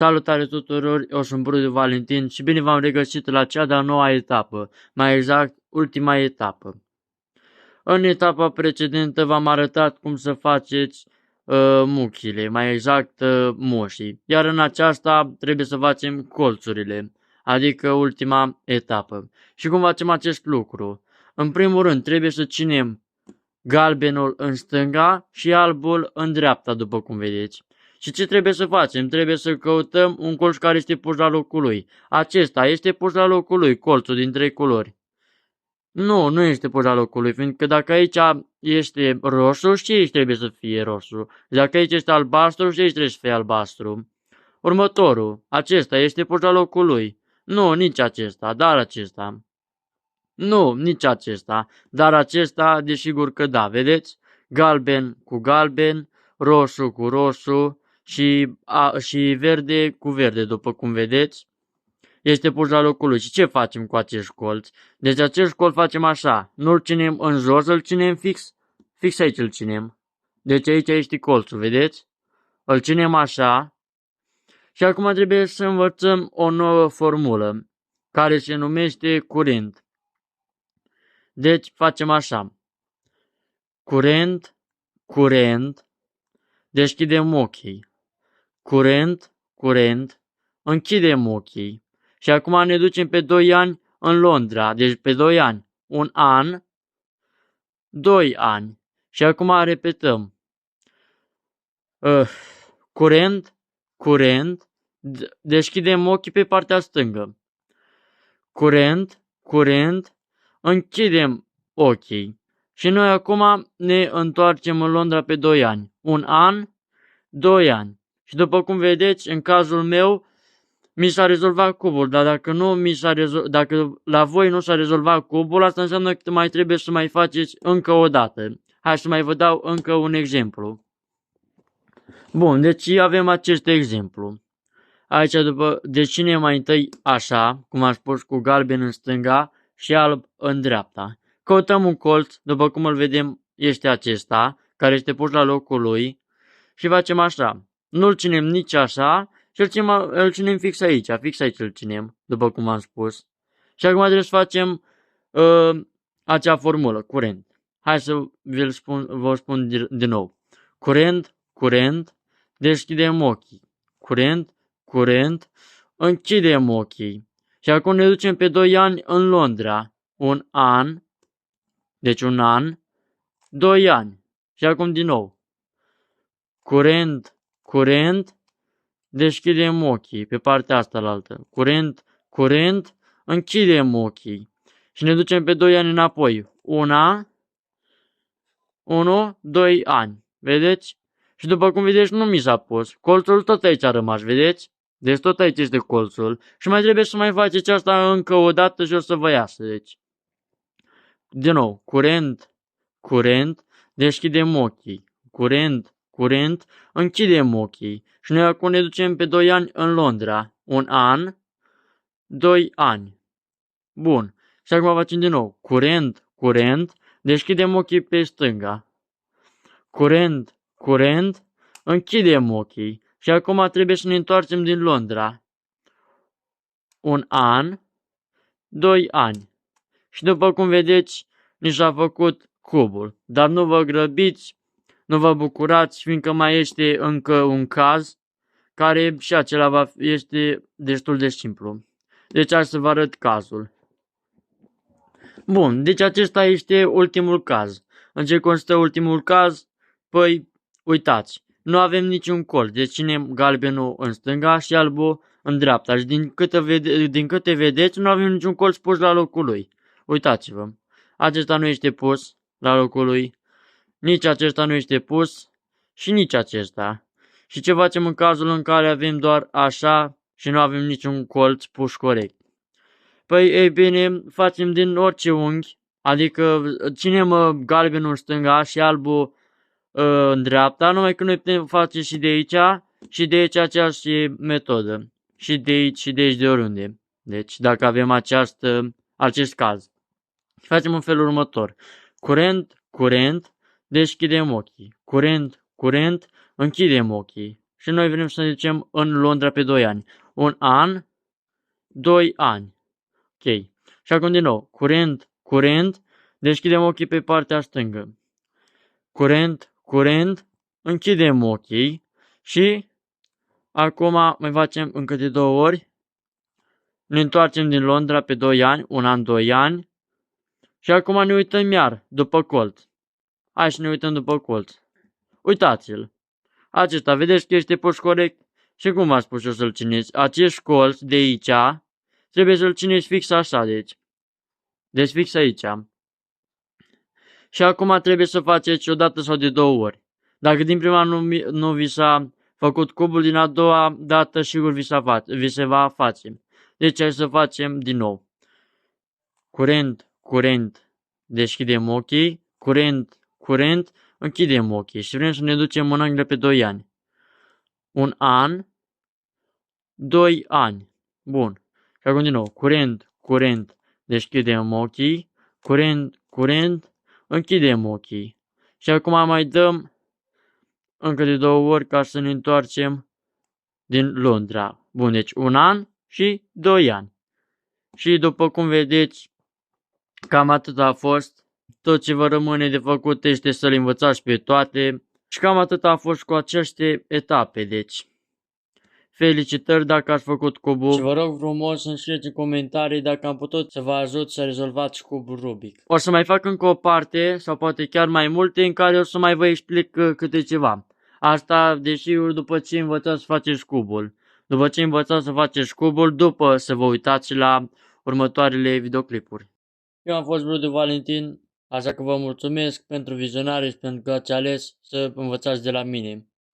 Salutare tuturor, eu sunt Brudu Valentin și bine v-am regăsit la cea de-a noua etapă, mai exact ultima etapă. În etapa precedentă v-am arătat cum să faceți muchile, mai exact moșii, iar în aceasta trebuie să facem colțurile, adică ultima etapă. Și cum facem acest lucru? În primul rând trebuie să ținem galbenul în stânga și albul în dreapta, după cum vedeți. Și ce trebuie să facem? Trebuie să căutăm un colț care este pus la locul lui. Acesta este pus la locul lui, colțul din trei culori. Nu este pus la locul lui, fiindcă dacă aici este roșu, și aici trebuie să fie roșu. Dacă aici este albastru, și aici trebuie să fie albastru. Următorul, acesta este pus la locul lui. Nu, nici acesta, dar acesta. Nu, nici acesta, dar acesta desigur că da, vedeți? Galben cu galben, roșu cu roșu și verde cu verde, după cum vedeți. Este pus la locul lui. Și ce facem cu acest colț? Deci acest colț facem așa, nu-l ținem în jos, îl ținem fix aici îl ținem. Deci aici este colțul, vedeți? Îl ținem așa. Și acum trebuie să învățăm o nouă formulă, care se numește curent. Deci facem așa. Curent, deschidem ochii. Curent, închidem ochii. Și acum ne ducem pe 2 ani în Londra. Deci pe 2 ani. 1 an, 2 ani. Și acum repetăm. Curent, deschidem ochii pe partea stângă. Curent, închidem ochii. Și noi acum ne întoarcem în Londra pe 2 ani. 1 an, 2 ani. Și după cum vedeți, în cazul meu, mi s-a rezolvat cubul, dar dacă la voi nu s-a rezolvat cubul, asta înseamnă că mai trebuie să mai faceți încă o dată. Hai să mai vă dau încă un exemplu. Bun, deci avem acest exemplu. Aici deci cine mai întâi așa, cum am spus, cu galben în stânga și alb în dreapta. Căutăm un colț, după cum îl vedem, este acesta, care este pus la locul lui și facem așa. Nu-l ținem nici așa și îl ținem fix aici îl ținem, după cum am spus. Și acum trebuie să facem acea formulă, curent. Hai să vă spun din nou. Curent, deschidem ochii. Curent, închidem ochii. Și acum ne ducem pe 2 ani în Londra. 1 an, deci 1 an, 2 ani. Și acum din nou. Curent, deschidem ochii pe partea asta la altă. Curent, închidem ochii. Și ne ducem pe 2 ani înapoi. 2 ani. Vedeți? Și după cum vedeți, nu mi s-a pus. Colțul tot aici a rămas, vedeți? Deci tot aici este colțul. Și mai trebuie să mai faceți asta încă o dată și o să vă iasă. Deci. Din nou, curent, deschidem ochii. Curent, închidem ochii. Și noi acum ne ducem pe 2 ani în Londra. 1 an, 2 ani. Bun. Și acum facem din nou. Curent, deschidem ochii pe stânga. Curent, închidem ochii. Și acum trebuie să ne întoarcem din Londra. 1 an, 2 ani. Și după cum vedeți, ni s-a făcut cubul. Dar nu vă grăbiți, nu vă bucurați, fiindcă mai este încă un caz, care și acela este destul de simplu. Deci hai să vă arăt cazul. Bun, deci acesta este ultimul caz. În ce constă ultimul caz? Păi, uitați, nu avem niciun colț, deci ținem galbenul în stânga și albul în dreapta. Și din câte vedeți, nu avem niciun colț pus la locul lui. Uitați-vă, acesta nu este pus la locul lui, nici acesta nu este pus și nici acesta. Și ce facem în cazul în care avem doar așa și nu avem niciun colț pus corect? Păi, ei bine, facem din orice unghi, adică ținem galbenul în stânga și albul în dreapta, numai că noi putem face și de aici și de aici aceeași metodă. Și de aici și de aici, de oriunde. Deci, dacă avem acest caz. Facem în felul următor. Curent, deschidem ochii. Curent, închidem ochii. și noi vrem să ne ducem în Londra pe 2 ani. 1 an, 2 ani. Ok. Și acum din nou, curent, deschidem ochii pe partea stângă. Curent, închidem ochii și acum mai facem încă de 2 ori. Ne întoarcem din Londra pe 2 ani, 1 an, 2 ani. Și acum ne uităm iar după colț. Hai să ne uităm după colț. Uitați-l. Acesta, vedeți că este pus corect? Și cum v-am spus eu să-l țineți? Acest colț de aici trebuie să-l țineți fix așa, deci. Deci fix aici. Și acum trebuie să faceți o dată sau de 2 ori. Dacă din prima nu vi s-a făcut cubul, din a doua dată sigur vi se va face. Deci hai să facem din nou. Curent, deschidem ochii. Curent, închidem ochii. Și vrem să ne ducem în Anglia pe 2 ani. 1 an, 2 ani. Bun. Și acum din nou. Curent, deschidem ochii. Curent, închidem ochii. Și acum mai dăm încă de 2 ori ca să ne întoarcem din Londra. Bun, deci 1 an și 2 ani. Și după cum vedeți, cam atât a fost. Tot ce vă rămâne de făcut este să le învățați pe toate. Și cam atât a fost cu aceste etape, deci. Felicitări dacă ați făcut cubul și vă rog frumos să-mi scrieți în comentarii dacă am putut să vă ajut să rezolvați cubul Rubik. O să mai fac încă o parte sau poate chiar mai multe în care o să mai vă explic câte ceva. Asta, desigur, după ce învățați să faceți cubul. După ce învățați să faceți cubul, după să vă uitați la următoarele videoclipuri. Eu am fost Brudu Valentin, așa că vă mulțumesc pentru vizionare și pentru că ați ales să învățați de la mine.